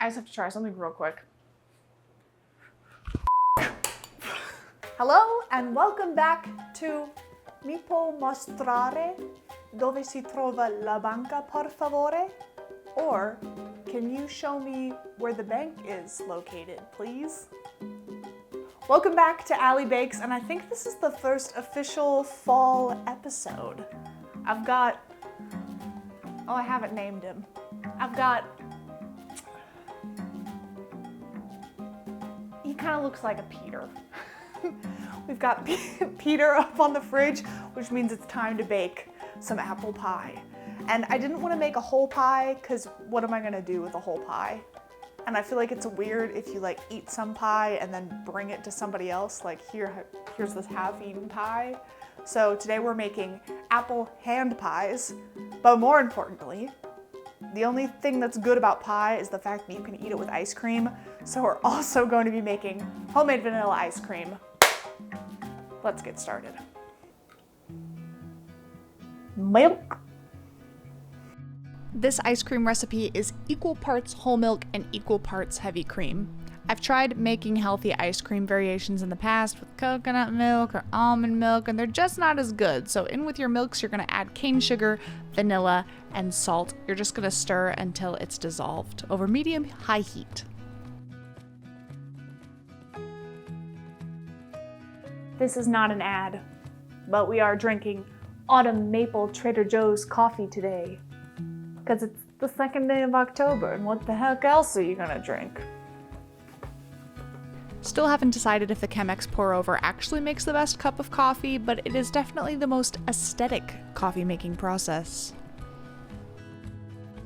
I just have to try something real quick. Hello and welcome back to Mi può mostrare dove si trova la banca, per favore? Or can you show me where the bank is located, please? Welcome back to Allie Bakes, and I think this is the first official fall episode. I haven't named him. He kind of looks like a Peter. We've got Peter up on the fridge, which means it's time to bake some apple pie. And I didn't want to make a whole pie because what am I gonna do with a whole pie? And I feel like it's weird if you like eat some pie and then bring it to somebody else, like here's this half-eaten pie. So today we're making apple hand pies, but more importantly, the only thing that's good about pie is the fact that you can eat it with ice cream. So we're also going to be making homemade vanilla ice cream. Let's get started. Milk. This ice cream recipe is equal parts whole milk and equal parts heavy cream. I've tried making healthy ice cream variations in the past with coconut milk or almond milk, and they're just not as good. So in with your milks, you're gonna add cane sugar, vanilla, and salt. You're just gonna stir until it's dissolved over medium-high heat. This is not an ad, but we are drinking autumn maple Trader Joe's coffee today because it's the second day of October, and what the heck else are you gonna drink? Still haven't decided if the Chemex pour over actually makes the best cup of coffee, but it is definitely the most aesthetic coffee making process.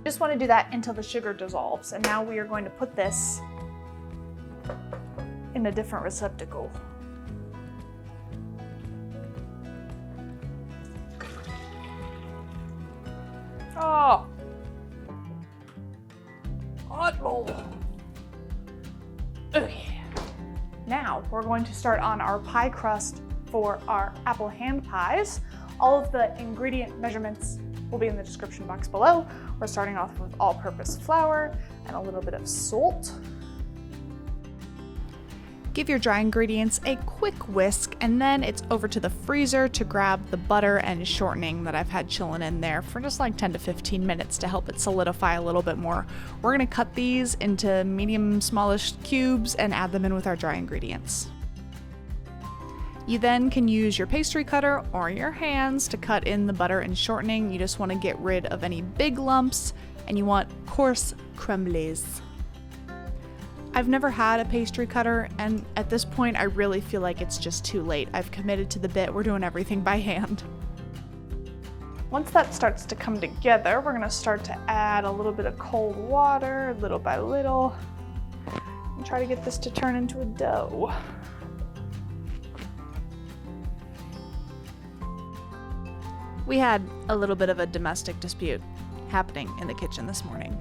Just want to do that until the sugar dissolves, and now we are going to put this in a different receptacle. Oh! Hot bowl! Okay. Now we're going to start on our pie crust for our apple hand pies. All of the ingredient measurements will be in the description box below. We're starting off with all-purpose flour and a little bit of salt. Give your dry ingredients a quick whisk, and then it's over to the freezer to grab the butter and shortening that I've had chilling in there for just like 10 to 15 minutes to help it solidify a little bit more. We're gonna cut these into medium smallish cubes and add them in with our dry ingredients. You then can use your pastry cutter or your hands to cut in the butter and shortening. You just want to get rid of any big lumps, and you want coarse crumbles. I've never had a pastry cutter, and at this point I really feel like it's just too late. I've committed to the bit, we're doing everything by hand. Once that starts to come together, we're gonna start to add a little bit of cold water, little by little, and try to get this to turn into a dough. We had a little bit of a domestic dispute happening in the kitchen this morning.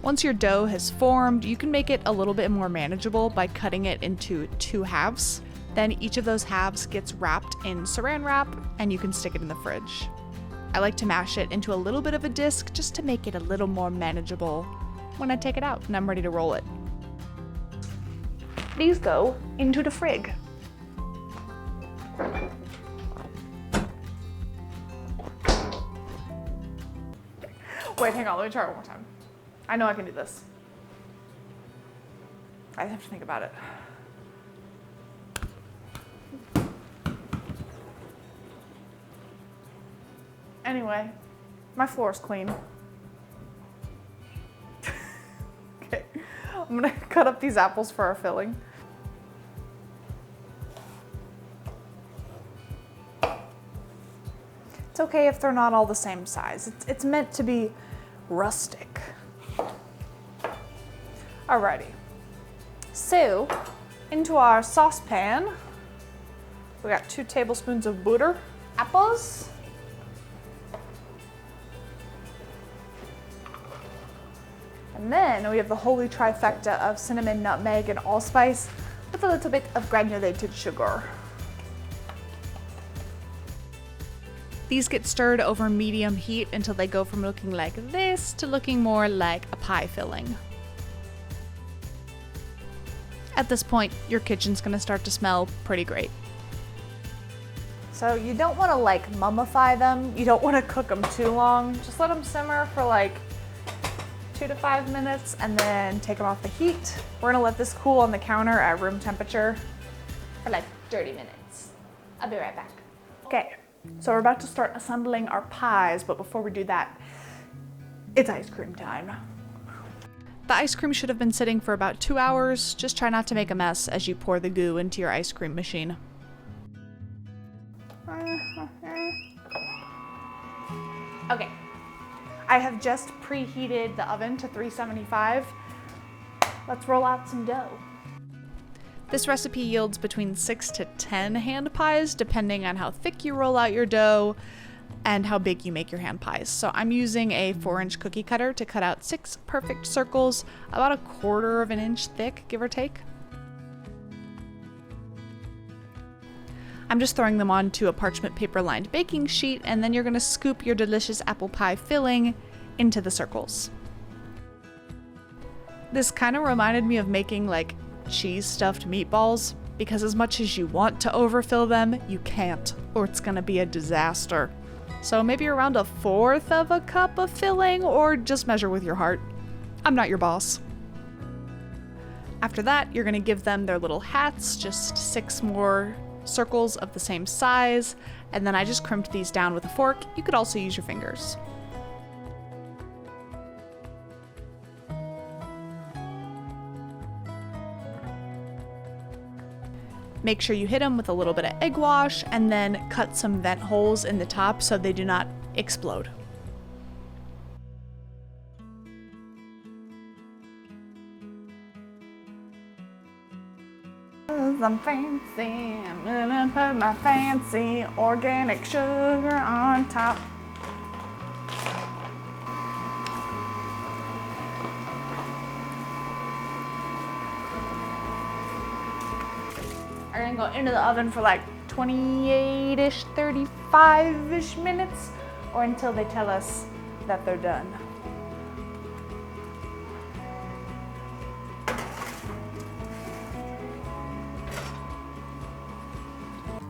Once your dough has formed, you can make it a little bit more manageable by cutting it into 2 halves. Then each of those halves gets wrapped in saran wrap, and you can stick it in the fridge. I like to mash it into a little bit of a disc just to make it a little more manageable when I take it out and I'm ready to roll it. These go into the frig. Wait, hang on, let me try it one more time. I know I can do this. I have to think about it. Anyway, my floor is clean. Okay, I'm gonna cut up these apples for our filling. It's okay if they're not all the same size. It's meant to be rustic. Alrighty, so into our saucepan, we got 2 tablespoons of butter, apples, and then we have the holy trifecta of cinnamon, nutmeg, and allspice with a little bit of granulated sugar. These get stirred over medium heat until they go from looking like this to looking more like a pie filling. At this point, your kitchen's gonna start to smell pretty great. So you don't want to like mummify them. You don't want to cook them too long. Just let them simmer for like 2 to 5 minutes and then take them off the heat. We're gonna let this cool on the counter at room temperature for like 30 minutes. I'll be right back. Okay, so we're about to start assembling our pies, but before we do that, it's ice cream time. The ice cream should have been sitting for about 2 hours. Just try not to make a mess as you pour the goo into your ice cream machine. Okay, I have just preheated the oven to 375. Let's roll out some dough. This recipe yields between 6 to 10 hand pies, depending on how thick you roll out your dough and how big you make your hand pies. So I'm using a 4-inch cookie cutter to cut out 6 perfect circles, about 1/4 of an inch thick, give or take. I'm just throwing them onto a parchment paper lined baking sheet, and then you're gonna scoop your delicious apple pie filling into the circles. This kind of reminded me of making like cheese stuffed meatballs, because as much as you want to overfill them, you can't, or it's gonna be a disaster. So maybe around 1/4 of a cup of filling, or just measure with your heart. I'm not your boss. After that, you're gonna give them their little hats, just 6 more circles of the same size, and then I just crimped these down with a fork. You could also use your fingers. Make sure you hit them with a little bit of egg wash and then cut some vent holes in the top so they do not explode. I'm fancy, I'm gonna put my fancy organic sugar on top. Are gonna go into the oven for like 28-ish, 35-ish minutes, or until they tell us that they're done.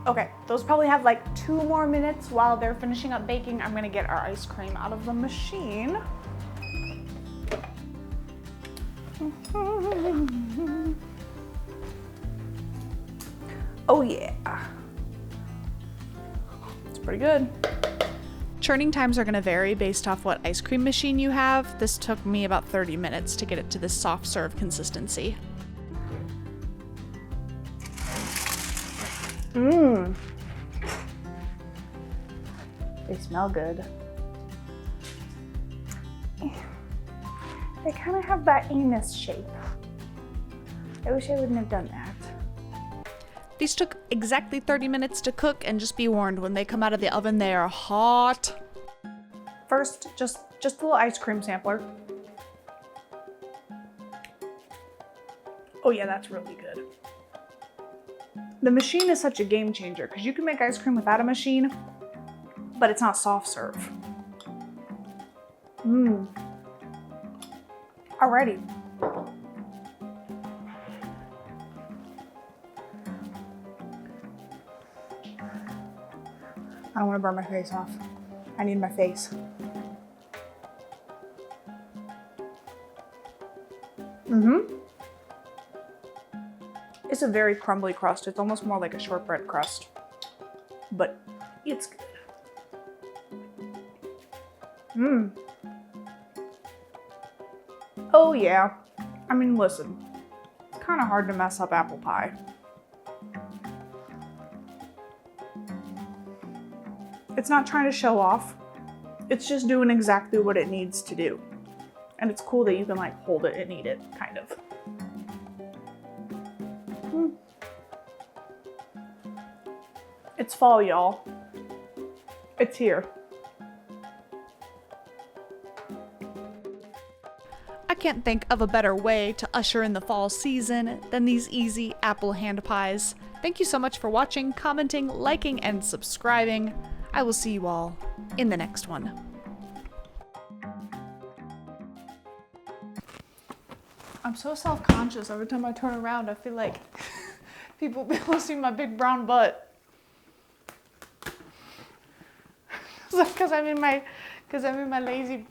Okay, those probably have like 2 more minutes while they're finishing up baking. I'm gonna get our ice cream out of the machine. Oh yeah. It's pretty good. Churning times are gonna vary based off what ice cream machine you have. This took me about 30 minutes to get it to this soft serve consistency. They smell good. They kind of have that anus shape. I wish I wouldn't have done that. These took exactly 30 minutes to cook, and just be warned, when they come out of the oven, they are hot. First, just a little ice cream sampler. Oh yeah, that's really good. The machine is such a game changer because you can make ice cream without a machine, but it's not soft serve. Alrighty. I don't want to burn my face off. I need my face. It's a very crumbly crust. It's almost more like a shortbread crust, but it's good. Oh yeah. I mean, listen, it's kind of hard to mess up apple pie. It's not trying to show off. It's just doing exactly what it needs to do. And it's cool that you can like hold it and eat it, kind of. It's fall, y'all. It's here. I can't think of a better way to usher in the fall season than these easy apple hand pies. Thank you so much for watching, commenting, liking, and subscribing. I will see you all in the next one. I'm so self-conscious. Every time I turn around, I feel like people will be able to see my big brown butt. Because I'm in my lazy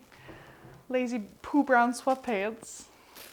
poo brown sweatpants.